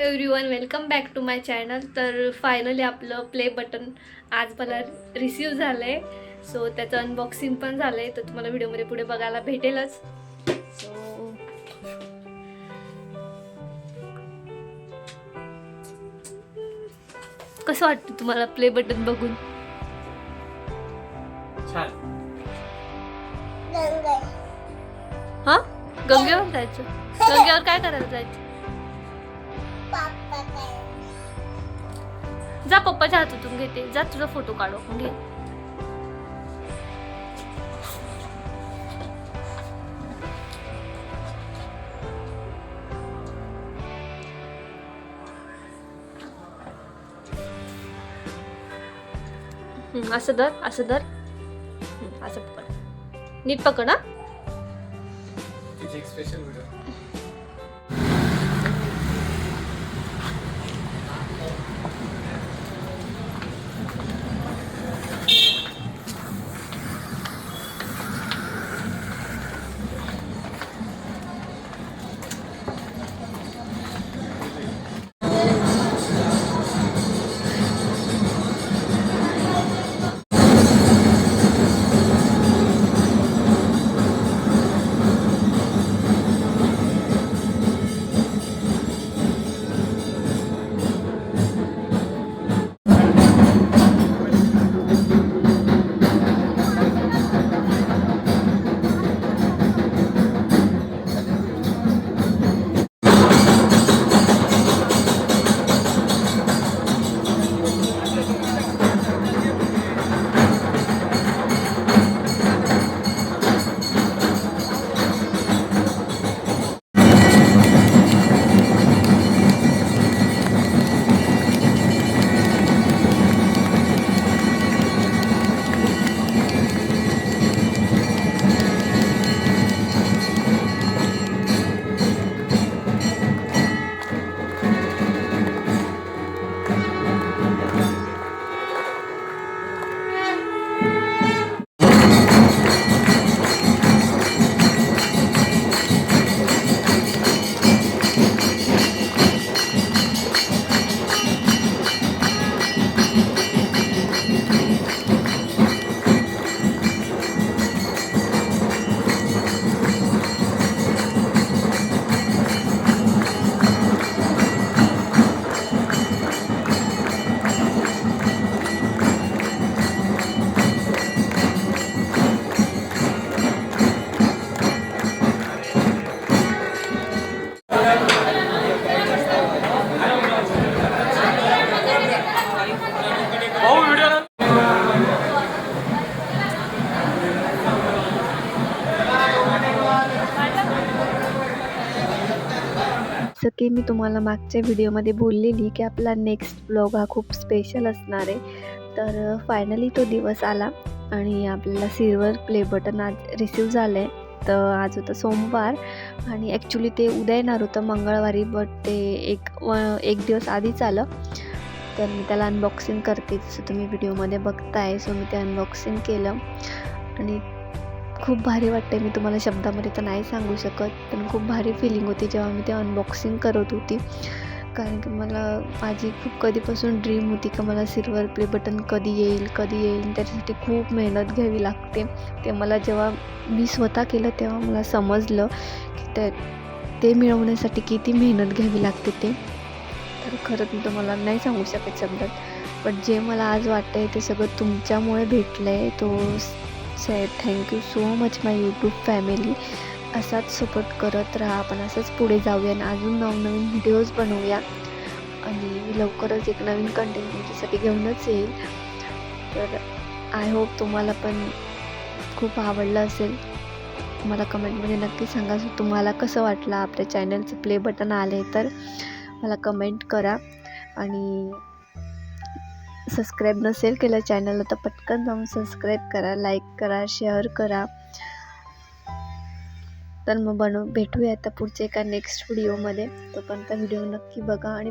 Everyone, welcome back to my channel. तर finally आपलं play button आज मला रिसीव झालं आहे. सो त्याचं अनबॉक्सिंग पण झालं आहे, तर तुम्हाला व्हिडिओमध्ये पुढे बघायला भेटेलच. सो कसं वाटतं तुम्हाला प्ले बटन बघून? हां, गंगेवर जायचं. गंगेवर काय करायला जायचं? जा, पप्पाच्या हातातून घेते. जा, तुझा फोटो काढून घे. असं धर, असं धर. असं पकड, नीट पकड. हा, एक स्पेशल व्हिडिओ. जसं की मी तुम्हाला मागच्या व्हिडिओमध्ये बोललेली की आपला नेक्स्ट ब्लॉग हा खूप स्पेशल असणार आहे. तर फायनली तो दिवस आला आणि आपल्याला सिल्वर प्ले बटन आज रिसीव झालं आहे. तर आज होतं सोमवार आणि ॲक्च्युली ते उद्या येणार होतं मंगळवारी, बट ते एक दिवस आधीच आलं. तर मी त्याला अनबॉक्सिंग करते, जसं तुम्ही व्हिडिओमध्ये बघताय. सो मी ते अनबॉक्सिंग केलं आणि खूप भारी वाटते. मी तुम्हाला शब्दामध्ये तर नाही सांगू शकत, पण खूप भारी फिलिंग होती जेव्हा मी ते अनबॉक्सिंग करत होती. कारण की माझी खूप कधीपासून ड्रीम होती की मला सिल्वर प्ले बटन कधी येईल. त्याच्यासाठी खूप मेहनत घ्यावी लागते. ते मला जेव्हा मी स्वतः केलं तेव्हा मला समजलं की ते मिळवण्यासाठी किती मेहनत घ्यावी लागते ते. तर खरंच मी तुम्हाला नाही सांगू शकत शब्दात. पण जे मला आज वाटतं आहे ते सगळं तुमच्यामुळे भेटलं आहे. थँक्यू सो मच माय यूट्यूब फॅमिली. असाच सपोर्ट करत राहा. आपण असंच पुढे जाऊया आणि अजून नवनवीन व्हिडिओज बनवूया आणि लवकरच एक नवीन कंटेंट तुमच्यासाठी घेऊनच येईल. तर आय होप तुम्हाला पण खूप आवडलं असेल. मला कमेंटमध्ये नक्की सांगा तुम्हाला कसं वाटलं. आपल्या चॅनलचं प्ले बटन आले तर मला कमेंट करा आणि सबस्क्राईब नसेल केलं चॅनलला तर पटकन जाऊन सबस्क्राईब करा, लाईक करा, शेअर करा. तर मग भेटूया आता पुढच्या एका नेक्स्ट व्हिडिओमध्ये. तोपर्यंत व्हिडिओ नक्की बघा आणि